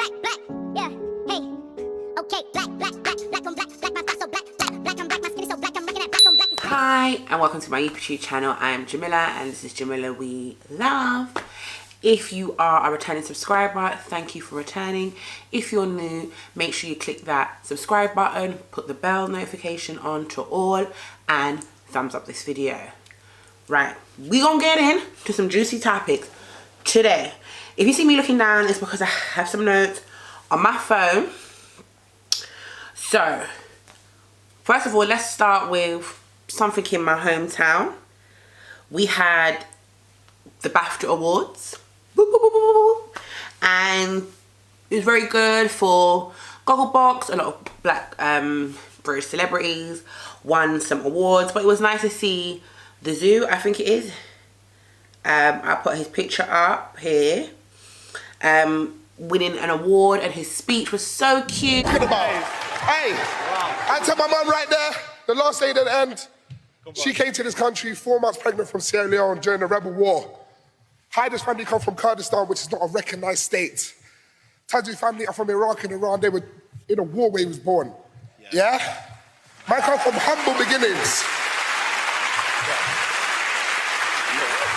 black, black, yeah, hey, okay, black, black, black, black on black, black, my face so black, black, black on black, my skin is so black, I'm making that black on black. Hi, and welcome to my YouTube channel. I'm Jamila, and this is JahmilaWeLove. If you are a returning subscriber, thank you for returning. If you're new, make sure you click that subscribe button, put the bell notification on to all, and thumbs up this video. Right, we gonna get in to some juicy topics today. If you see me looking down, it's because I have some notes on my phone. So, first of all, let's start with something in my hometown. We had the BAFTA Awards. And it was very good for Gogglebox. A lot of black British celebrities won some awards, but it was nice to see the Zoo, I think it is. I put his picture up here, winning an award, and his speech was so cute. Hey, I tell my mum right there, the last day at the end, she came to this country 4 months pregnant from Sierra Leone during the rebel war. Haider's family come from Kurdistan, which is not a recognized state. Taj's family are from Iraq and Iran. They were in a war where he was born. Yeah? Mine come from humble beginnings.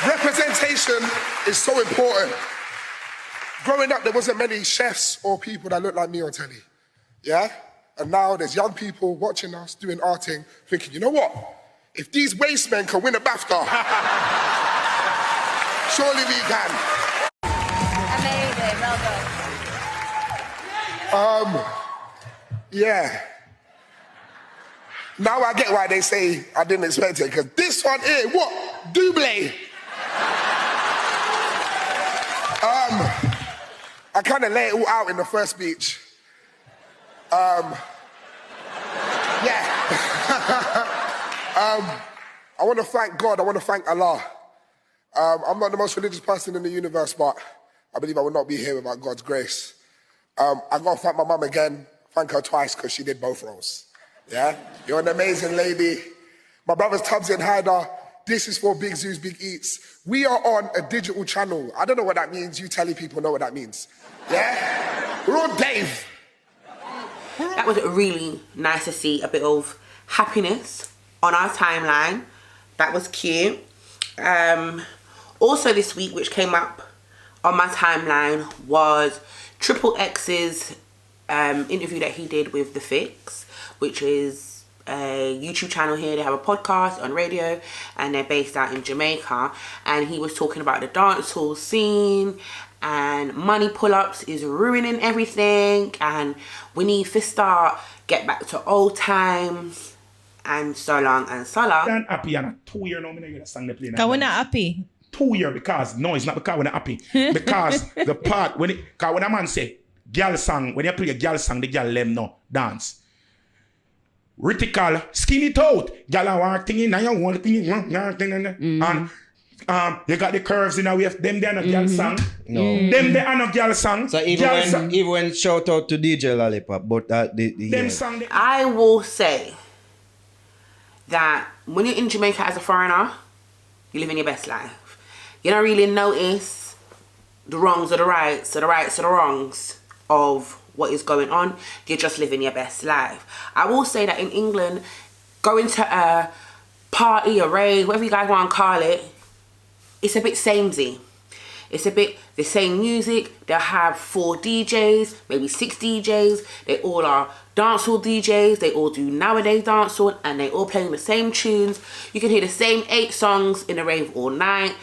Representation is so important. Growing up, there wasn't many chefs or people that looked like me on telly. Yeah? And now there's young people watching us, doing arting, thinking, you know what? If these waste men can win a BAFTA, surely we can. Amazing, well done. Yeah. Now I get why they say I didn't expect it, because this one here, what? Double. I kind of lay it all out in the first speech. Yeah. I want to thank God, I want to thank Allah. I'm not the most religious person in the universe, but I believe I would not be here without God's grace. I've got to thank my mum again, thank her twice, because she did both roles. Yeah? You're an amazing lady. My brothers Tubbs and Haider, this is for Big Zoos, Big Eats. We are on a digital channel. I don't know what that means. You telly people know what that means. Yeah? We're on Dave. That was really nice to see a bit of happiness on our timeline. That was cute. Also this week, which came up on my timeline, was Triple X's interview that he did with The Fix, which is a YouTube channel here. They have a podcast on radio, and they're based out in Jamaica. And he was talking about the dancehall scene, and money pull-ups is ruining everything, and we need to get back to old times, and so long and so long. I'm happy, and a 2 year now, I get a song they play. Because we're not happy. 2 year, because no, it's not because we're not happy. Because the part when a man say girl song, when you play a girl song, the girl them no dance. Ritical, skin it out. Girl are walking now you want thing and you got the curves in a way of them they are not girl song. No. Them they are not girl song. So even when shout out to DJ Lollipop, but them song I will say that when you're in Jamaica as a foreigner, you're living your best life. You don't really notice the wrongs or the rights, or the rights or the wrongs of what is going on. You're just living your best life. I will say that in England, going to a party, a rave, whatever you guys want to call it, it's a bit samey. It's a bit the same music. They'll have 4 DJs, maybe 6 DJs. They all are dancehall DJs. They all do nowadays dancehall, and they all playing the same tunes. You can hear the same 8 songs in a rave all night.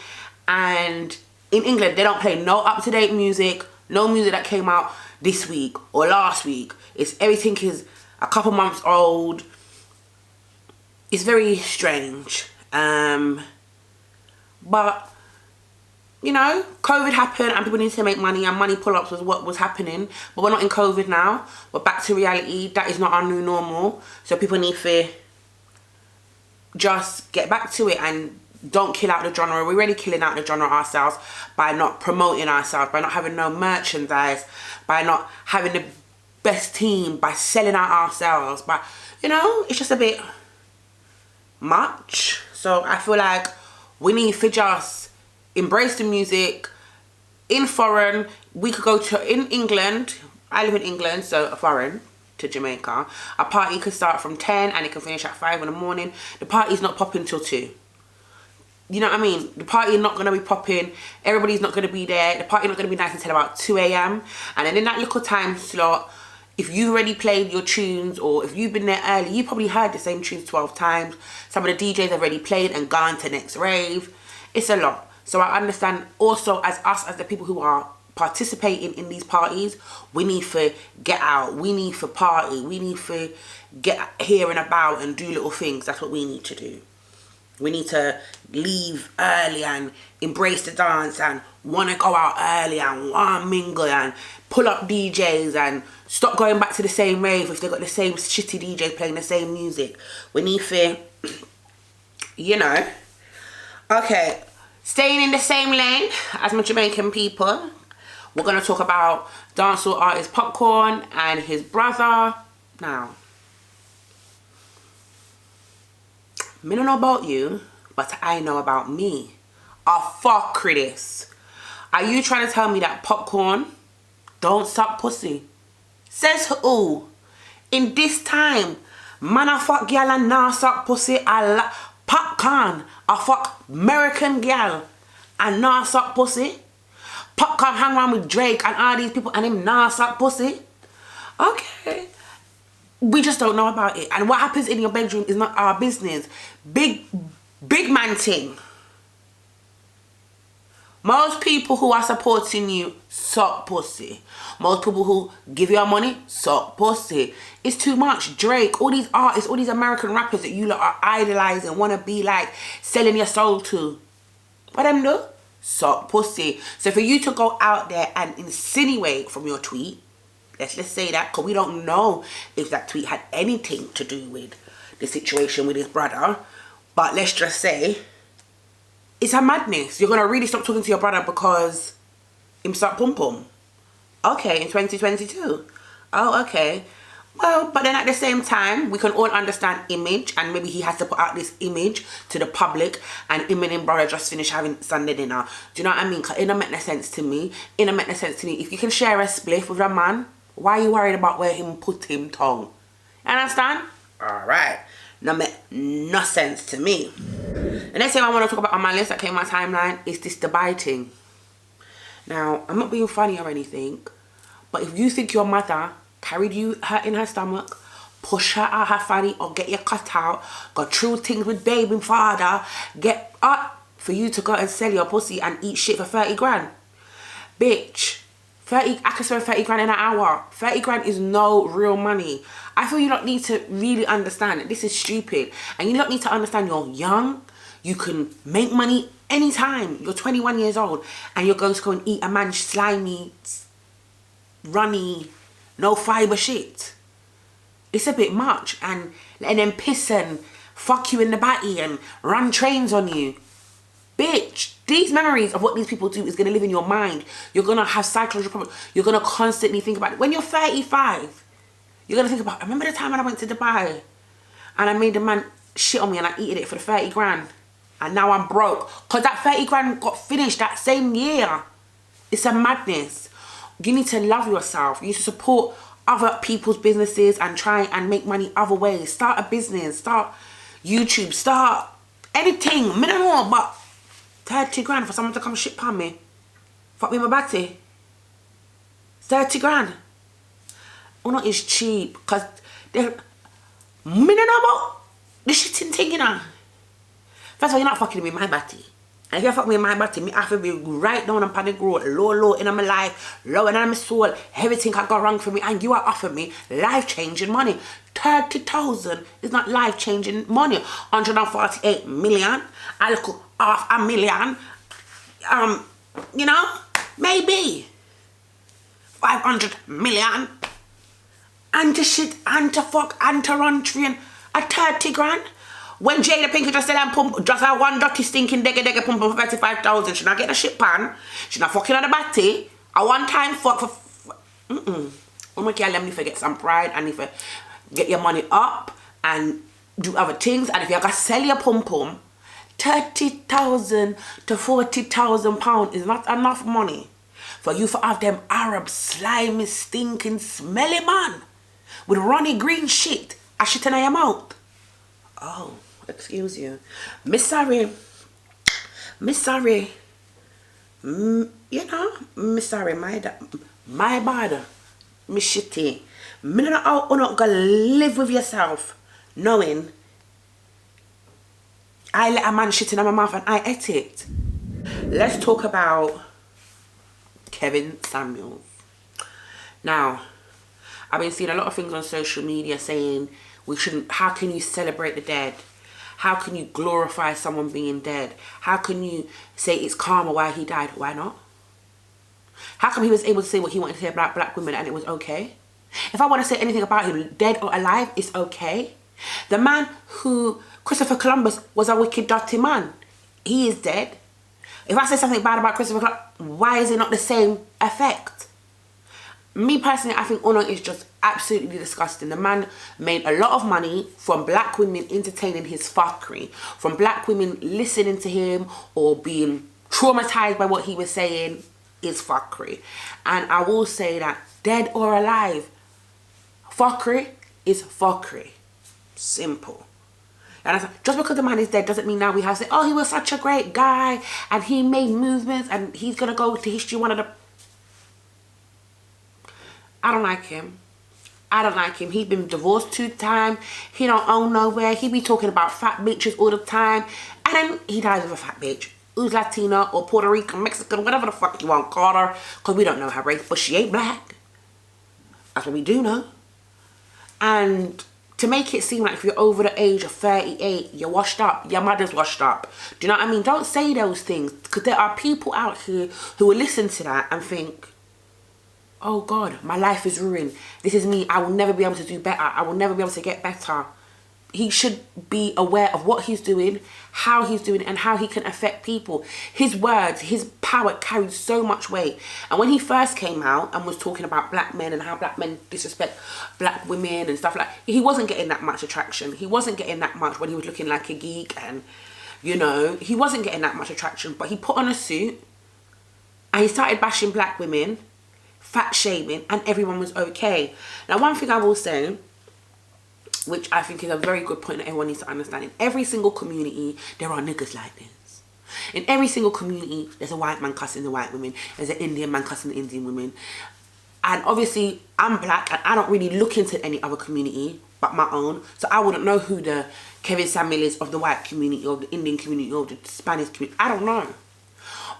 And in England, they don't play no up-to-date music, no music that came out this week or last week. Everything is a couple months old. It's very strange. But you know, COVID happened and people need to make money, and money pull-ups was what was happening. But we're not in COVID now. We're back to reality. That is not our new normal. So people need to just get back to it and don't kill out the genre. We're already killing out the genre ourselves by not promoting ourselves, by not having no merchandise, by not having the best team, by selling out ourselves. But, you know, it's just a bit much. So I feel like we need to just embrace the music, in foreign, we could go to, in England, I live in England, so foreign to Jamaica. A party could start from 10 and it can finish at 5 in the morning. The party's not popping till 2. You know what I mean? The party is not going to be popping. Everybody's not going to be there. The party not going to be nice until about 2 a.m. And then in that little time slot, if you've already played your tunes or if you've been there early, you probably heard the same tunes 12 times. Some of the DJs have already played and gone to next rave. It's a lot. So I understand also as us, as the people who are participating in these parties, we need to get out. We need to party. We need to get here and about and do little things. That's what we need to do. We need to leave early and embrace the dance and want to go out early and want to mingle and pull up DJs and stop going back to the same rave if they've got the same shitty DJs playing the same music. We need to, you know. Okay, staying in the same lane as my Jamaican people, we're going to talk about dancehall artist Popcaan and his brother. Now, I don't know about you, but I know about me. Fuck this. Are you trying to tell me that Popcaan don't suck pussy? Says who? In this time, man a fuck girl and nah suck pussy. Popcaan a fuck American girl and nah suck pussy. Popcaan hang around with Drake and all these people and him nah suck pussy. Okay. We just don't know about it. And what happens in your bedroom is not our business. Big man thing. Most people who are supporting you suck pussy. Most people who give you money suck pussy. It's too much. Drake, all these artists, all these American rappers that you lot are idolizing, want to be like selling your soul to. What them do? Suck pussy. So for you to go out there and insinuate from your tweet, let's just say that, because we don't know if that tweet had anything to do with the situation with his brother. But let's just say, it's a madness. You're going to really stop talking to your brother because him suck pum pum. Okay, in 2022. Oh, okay. Well, but then at the same time, we can all understand image, and maybe he has to put out this image to the public, and him and his brother just finished having Sunday dinner. Do you know what I mean? Because it don't make no sense to me. It don't make no sense to me. If you can share a spliff with a man, why are you worried about where him put him tongue? You understand? Alright. No make no sense to me. The next thing I want to talk about on my list that came on my timeline is this Dubai thing. Now, I'm not being funny or anything, but if you think your mother carried her in her stomach, push her out her fanny or get you cut out, got through things with baby father, get up for you to go and sell your pussy and eat shit for 30 grand. Bitch. I can spend 30 grand in an hour. 30 grand is no real money. I feel you don't need to really understand that this is stupid. And you don't need to understand you're young. You can make money anytime. You're 21 years old and you're going to go and eat a man's slimy, runny, no fibre shit. It's a bit much. And then piss and fuck you in the batty and run trains on you. Bitch, these memories of what these people do is going to live in your mind. You're going to have psychological problems. You're going to constantly think about it. When you're 35, you're going to think about, I remember the time when I went to Dubai and I made the man shit on me and I eated it for the 30 grand. And now I'm broke. Because that 30 grand got finished that same year. It's a madness. You need to love yourself. You need to support other people's businesses and try and make money other ways. Start a business. Start YouTube. Start anything. Minimal, but 30 grand for someone to come shit upon me. Fuck me in my body. 30 grand. Oh no, it's cheap. Because they're... Me don't know about the shitting thing, you know. First of all, you're not fucking me in my body. And if you fuck me in my body, me have to be right down on panic road, low in my life, low in my soul. Everything can go wrong for me. And you are offering me life-changing money. 30,000 is not life-changing money. 148 million. I look half a million. You know, maybe 500 million. And to shit, and to fuck, and to run train at 30 grand. When Jada Pinkett just said I'm pump, just have one dirty stinking degga pump for 35,000. She not get a shit pan. She not fucking on the batty. A one time fuck for Oh my God, let me forget some pride and if you get your money up and do other things. And if you gotta sell your pum 30,000 to 40,000 pounds is not enough money For you to have them Arab slimy, stinking, smelly man with runny green shit, a shit in your mouth. Oh, excuse you. Miss sorry. Miss sorry. You know, Miss sorry, my bad. Miss shitty. Me don't know how you not gonna live with yourself knowing I let a man shit in my mouth and I ate it. Let's talk about Kevin Samuels. Now, I've been seeing a lot of things on social media saying we shouldn't, how can you celebrate the dead? How can you glorify someone being dead? How can you say it's karma why he died? Why not? How come he was able to say what he wanted to say about black women and it was okay? If I want to say anything about him, dead or alive, it's okay. The man who, Christopher Columbus, was a wicked, dirty man. He is dead. If I say something bad about Christopher Columbus, why is it not the same effect? Me personally, I think Uno is just absolutely disgusting. The man made a lot of money from black women entertaining his fuckery, from black women listening to him or being traumatized by what he was saying is fuckery. And I will say that dead or alive, fuckery is fuckery. Simple. And just because the man is dead doesn't mean now we have to say, oh, he was such a great guy and he made movements and he's going to go to history one of the... I don't like him. I don't like him. He's been divorced 2 times. He don't own nowhere. He be talking about fat bitches all the time. And then he dies with a fat bitch who's Latina or Puerto Rican, Mexican, whatever the fuck you want to call her. Because we don't know her race. But she ain't black. That's what we do know. And to make it seem like if you're over the age of 38, you're washed up. Your mother's washed up. Do you know what I mean? Don't say those things. Because there are people out here who will listen to that and think, oh God, my life is ruined. This is me. I will never be able to do better. I will never be able to get better. He should be aware of what he's doing, how he's doing it, and how he can affect people. His words, his power carried so much weight. And when he first came out and was talking about black men and how black men disrespect black women and stuff like that, he wasn't getting that much attraction. He wasn't getting that much when he was looking like a geek and, you know, he wasn't getting that much attraction. But he put on a suit and he started bashing black women, fat shaming, and everyone was okay. Now, one thing I will say, which I think is a very good point that everyone needs to understand, in every single community, there are niggas like this. In every single community, there's a white man cussing the white women, there's an Indian man cussing the Indian women. And obviously, I'm black and I don't really look into any other community but my own, so I wouldn't know who the Kevin Samuel is of the white community or the Indian community or the Spanish community. I don't know.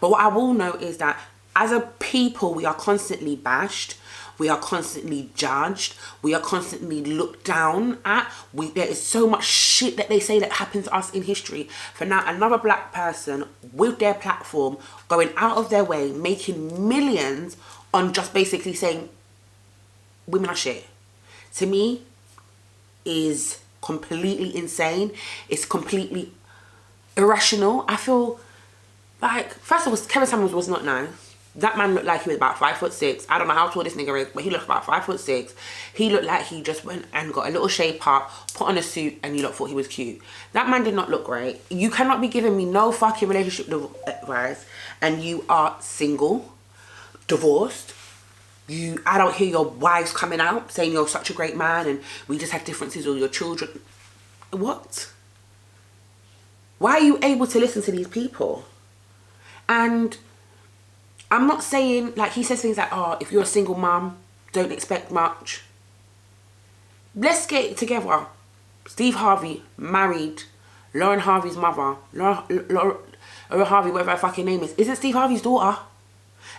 But what I will know is that as a people, we are constantly bashed. We are constantly judged. We are constantly looked down at. There is so much shit that they say that happens to us in history. For now, another black person with their platform going out of their way, making millions on just basically saying women are shit, to me, is completely insane. It's completely irrational. I feel like, first of all, Kevin Samuels was not nice. That man looked like he was about 5'6". I don't know how tall this nigga is, but he looked about 5'6". He looked like he just went and got a little shape up, put on a suit, and you lot thought he was cute. That man did not look great. You cannot be giving me no fucking relationship advice, and you are single, divorced. I don't hear your wives coming out saying you're such a great man and we just have differences, or your children. What? Why are you able to listen to these people? And I'm not saying, like, he says things like, oh, if you're a single mum, don't expect much. Let's get it together. Steve Harvey married Lauren Harvey's mother. Lauren Harvey, whatever her fucking name is. Isn't Steve Harvey's daughter?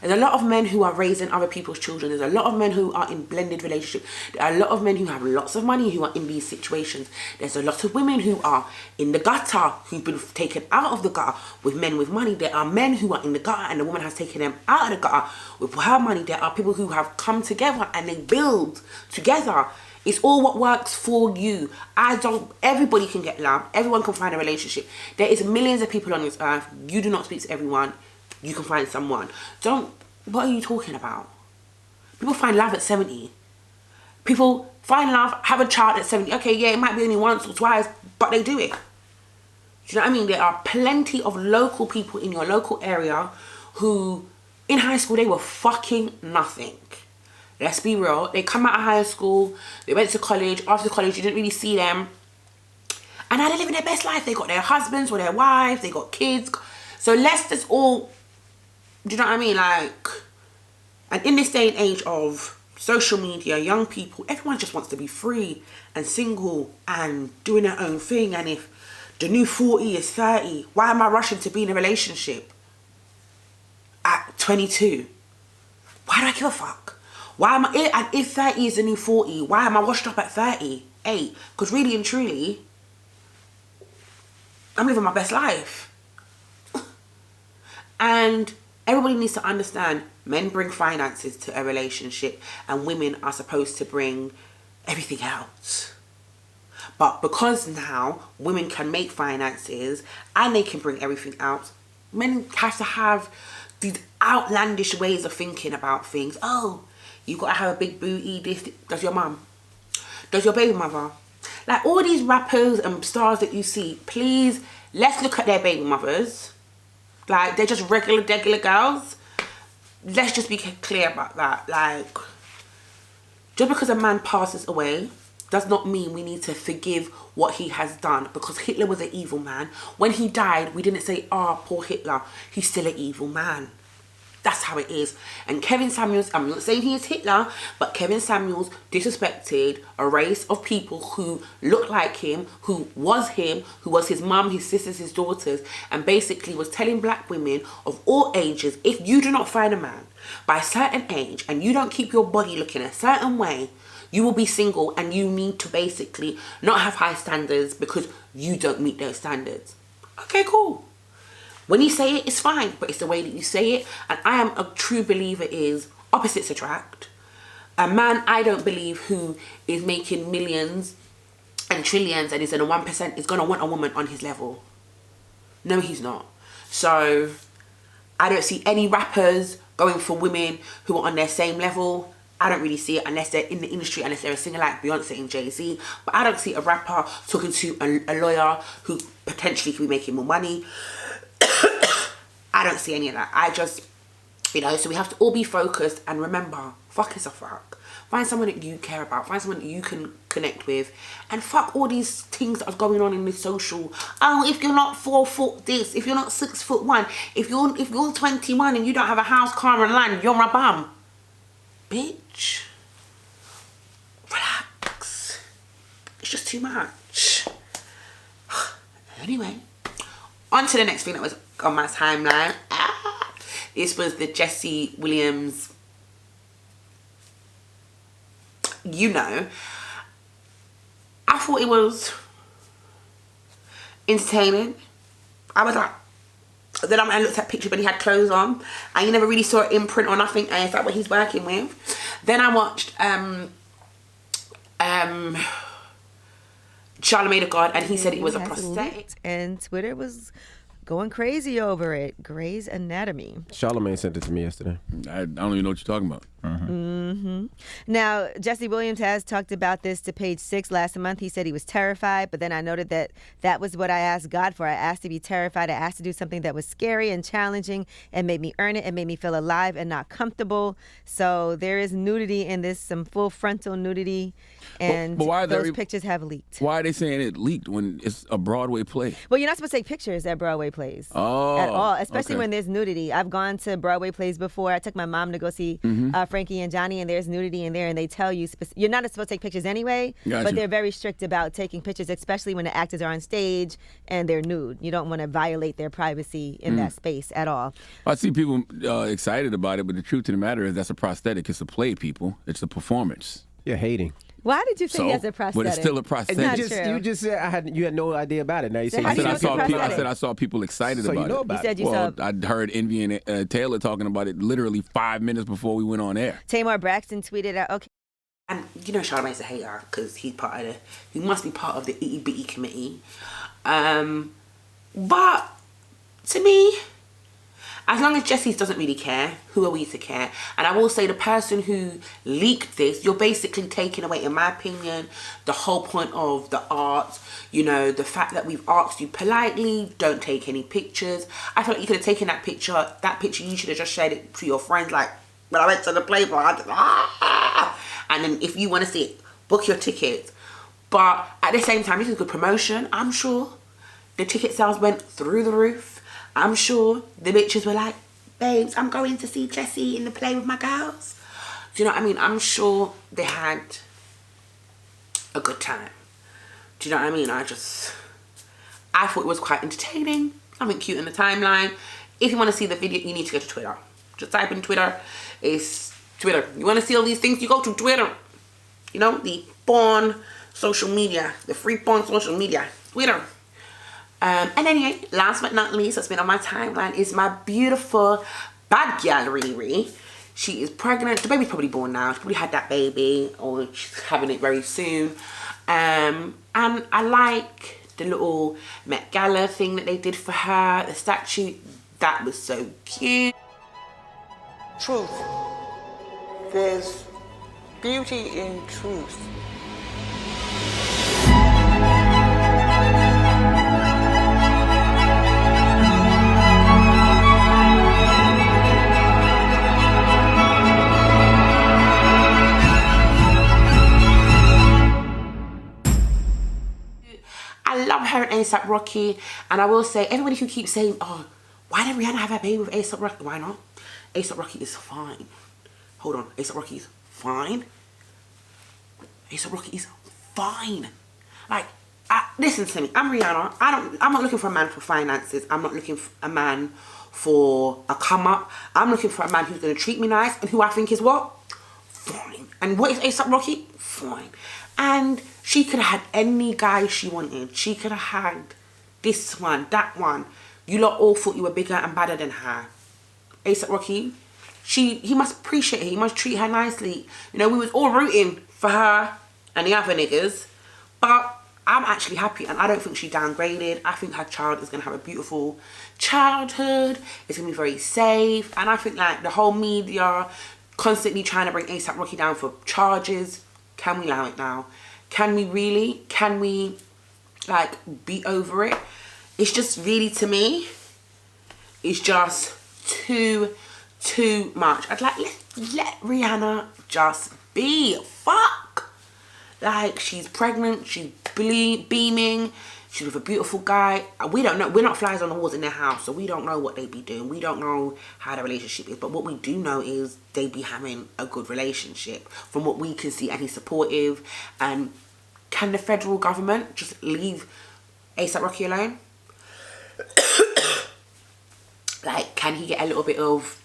There's a lot of men who are raising other people's children. There's a lot of men who are in blended relationships. There are a lot of men who have lots of money who are in these situations. There's a lot of women who are in the gutter, who've been taken out of the gutter with men with money. There are men who are in the gutter and the woman has taken them out of the gutter with her money. There are people who have come together and they build together. It's all what works for you. Everybody can get love. Everyone can find a relationship. There is millions of people on this earth. You do not speak to everyone. You can find someone. What are you talking about? People find love at 70. People find love, have a child at 70. Okay, yeah, it might be only once or twice, but they do it. Do you know what I mean? There are plenty of local people in your local area who In high school, they were fucking nothing. Let's be real. They come out of high school, they went to college. After college, you didn't really see them. And now they're living their best life. They got their husbands or their wives, they got kids. So let's just all, do you know what I mean? Like, and in this day and age of social media, young people, everyone just wants to be free and single and doing their own thing. And if the new 40 is 30, why am I rushing to be in a relationship at 22? Why do I give a fuck? Why am I, and if 30 is the new 40, why am I washed up at 38? Because really and truly, I'm living my best life. And everybody needs to understand, men bring finances to a relationship and women are supposed to bring everything else. But because now women can make finances and they can bring everything out, men have to have these outlandish ways of thinking about things. Oh, you gotta have a big booty. This does your mum? Does your baby mother? Like all these rappers and stars that you see, please, let's look at their baby mothers. Like, they're just regular girls. Let's just be clear about that. Like, just because a man passes away does not mean we need to forgive what he has done. Because Hitler was an evil man. When he died, we didn't say, oh, poor Hitler. He's still an evil man. That's how it is. And Kevin Samuels, I'm not saying he is Hitler, but Kevin Samuels disrespected a race of people who looked like him, who was his mum, his sisters, his daughters, and basically was telling black women of all ages, if you do not find a man by a certain age and you don't keep your body looking a certain way, you will be single and you need to basically not have high standards because you don't meet those standards. Okay, cool. When you say it, it's fine, but it's the way that you say it. And I am a true believer is opposites attract. A man, I don't believe, who is making millions and trillions and is in a 1% is going to want a woman on his level. No, he's not. So I don't see any rappers going for women who are on their same level. I don't really see it unless they're in the industry, unless they're a singer like Beyonce and Jay-Z. But I don't see a rapper talking to a lawyer who potentially could be making more money. I don't see any of that. I just, you know, so we have to all be focused and remember, fuck is a fuck. Find someone that you care about. Find someone that you can connect with. And fuck all these things that are going on in this social. Oh, if you're not 4 foot this, if you're not 6'1", if you're 21 and you don't have a house, car and land, you're a bum. Bitch. Relax. It's just too much. Anyway. On to the next thing that was on my timeline. This was the Jesse Williams, you know. I thought it was entertaining. I was like, then I looked at pictures, but he had clothes on. And you never really saw an imprint or nothing. And it's like what he's working with. Then I watched Charlamagne the God, and he said it was a prosthetic. And Twitter was going crazy over it. Grey's Anatomy. Charlamagne sent it to me yesterday. I don't even know what you're talking about. Now, Jesse Williams has talked about this to Page 6 last month. He said he was terrified, but then I noted that was what I asked God for. I asked to be terrified. I asked to do something that was scary and challenging and made me earn it and made me feel alive and not comfortable. So there is nudity in this, some full frontal nudity, and but why are those pictures have leaked. Why are they saying it leaked when it's a Broadway play? Well, you're not supposed to take pictures at Broadway plays at all, especially when there's nudity. I've gone to Broadway plays before. I took my mom to go see Frankie and Johnny, and there's nudity in there, and they tell you you're not supposed to take pictures anyway, but they're very strict about taking pictures, especially when the actors are on stage and they're nude. You don't want to violate their privacy in that space at all. I see people excited about it, but the truth of the matter is that's a prosthetic. It's a play, people. It's a performance. You're hating. Why did you think that's a prosthetic? But it's still a prosthetic. You just said you had no idea about it. Now you say How do you know it's a prosthetic? I said I saw people excited So about you know it. about You said it. you saw. I heard Envy and Taylor talking about it literally 5 minutes before we went on air. Tamar Braxton tweeted out, okay. And you know Charlamagne's a hater because he must be part of the itty bitty committee. But to me, As long as Jesse's doesn't really care, who are we to care? And I will say the person who leaked this, you're basically taking away, in my opinion, the whole point of the art. You know, the fact that we've asked you politely, don't take any pictures. I feel like you could have taken that picture you should have just shared it to your friends, like, when I went to the Playboy, and then if you want to see it, book your tickets. But at the same time, this is good promotion. I'm sure the ticket sales went through the roof. I'm sure the bitches were like, babes, I'm going to see Jessie in the play with my girls. Do you know what I mean? I'm sure they had a good time. Do you know what I mean? I thought it was quite entertaining. Something cute in the timeline. If you want to see the video, you need to go to Twitter. Just type in Twitter. It's Twitter. You want to see all these things, you go to Twitter. You know, the porn social media. The free porn social media. Twitter. And anyway, last but not least, what's been on my timeline is my beautiful bad gal Riri. She is pregnant. The baby's probably born now. She probably had that baby, or she's having it very soon. And I like the little Met Gala thing that they did for her. The statue, that was so cute. Truth. There's beauty in truth. I love her and A$AP Rocky, and I will say, everybody who keeps saying, oh, why did Rihanna have a baby with A$AP Rocky? Why not? A$AP Rocky is fine. Hold on, A$AP Rocky is fine? A$AP Rocky is fine. Like, listen to me, I'm Rihanna. I'm not looking for a man for finances. I'm not looking for a man for a come up. I'm looking for a man who's going to treat me nice and who I think is what? Fine. And what is A$AP Rocky? Fine. And she could have had any guy she wanted. She could have had this one, that one. You lot all thought you were bigger and badder than her. A$AP Rocky, he must appreciate her. He must treat her nicely. You know, we was all rooting for her and the other niggas. But I'm actually happy, and I don't think she downgraded. I think her child is going to have a beautiful childhood. It's going to be very safe. And I think, like, the whole media constantly trying to bring A$AP Rocky down for charges. Can we allow it now? Can we really? Can we, like, be over it? It's just really, to me, it's just too much. I'd like, let Rihanna just be. Fuck. Like, she's pregnant, she's beaming, she's with a beautiful guy. We don't know. We're not flies on the walls in their house, so we don't know what they be doing. We don't know how their relationship is. But what we do know is they be having a good relationship from what we can see, and he's supportive. And can the federal government just leave A$AP Rocky alone? Like, can he get a little bit of,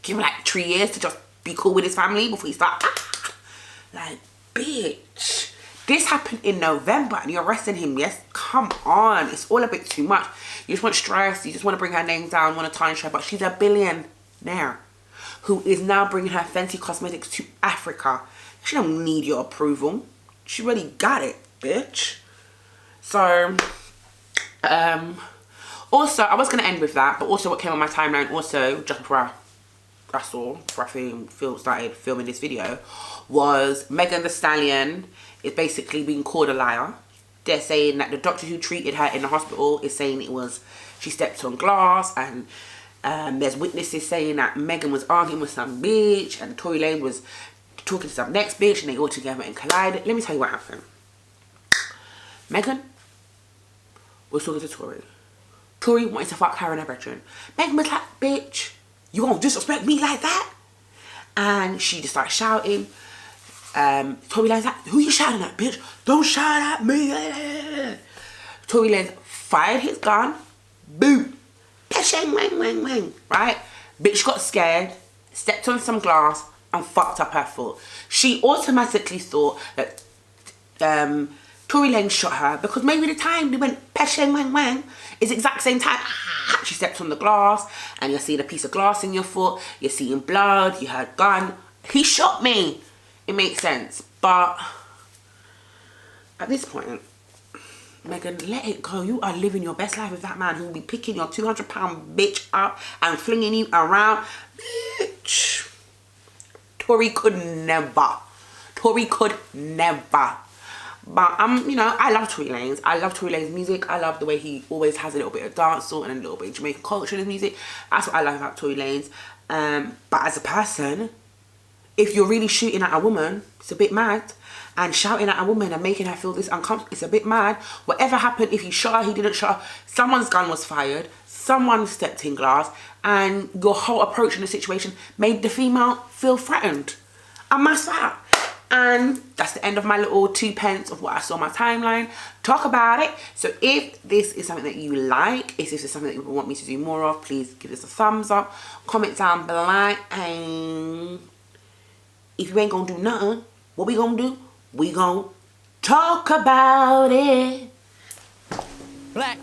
give him like 3 years to just be cool with his family before he starts? Like, bitch, this happened in November and you're arresting him. Yes, come on, it's all a bit too much. You just want stress, you just want to bring her name down, want to tarnish her. But she's a billionaire who is now bringing her Fenty cosmetics to Africa. She don't need your approval. She really got it, bitch. So also, I was going to end with that, but also what came on my timeline also just before I started filming this video was Megan Thee Stallion is basically being called a liar. They're saying that the doctor who treated her in the hospital is saying it was she stepped on glass, and there's witnesses saying that Megan was arguing with some bitch and Tory Lanez was talking to some next bitch and they all together and collided. Let me tell you what happened. Megan was talking to Tory. Tory wanted to fuck her and her bedroom. Megan was like, bitch, you gonna disrespect me like that? And she just started shouting. Tory Lanez like, who you shouting at, bitch? Don't shout at me. Tory Lanez fired his gun. Boom. Pashang, wang, wang, wang. Right? Bitch got scared, stepped on some glass, and fucked up her foot. She automatically thought that Tory Lanez shot her because maybe the time they went pashang, wang, wang is the exact same time. She stepped on the glass and you're seeing a piece of glass in your foot. You're seeing blood. You heard gun. He shot me. It makes sense. But at this point, Megan, let it go. You are living your best life with that man who will be picking your 200-pound bitch up and flinging you around. Bitch. Tory could never. Tory could never. But you know, I love Tory Lanez. I love Tory Lanez music. I love the way he always has a little bit of dancehall and a little bit of Jamaican culture in his music. That's what I love about Tory Lanez. But as a person, if you're really shooting at a woman, it's a bit mad. And shouting at a woman and making her feel this uncomfortable, it's a bit mad. Whatever happened, if he shot her, he didn't shot her, someone's gun was fired, someone stepped in glass, and your whole approach in the situation made the female feel threatened. And that's that. And that's the end of my little 2 pence of what I saw on my timeline. Talk about it. So if this is something that you like, if this is something that you want me to do more of, please give us a thumbs up, comment down below, and if you ain't gonna do nothing, what we gonna do? We gon' talk about it. Black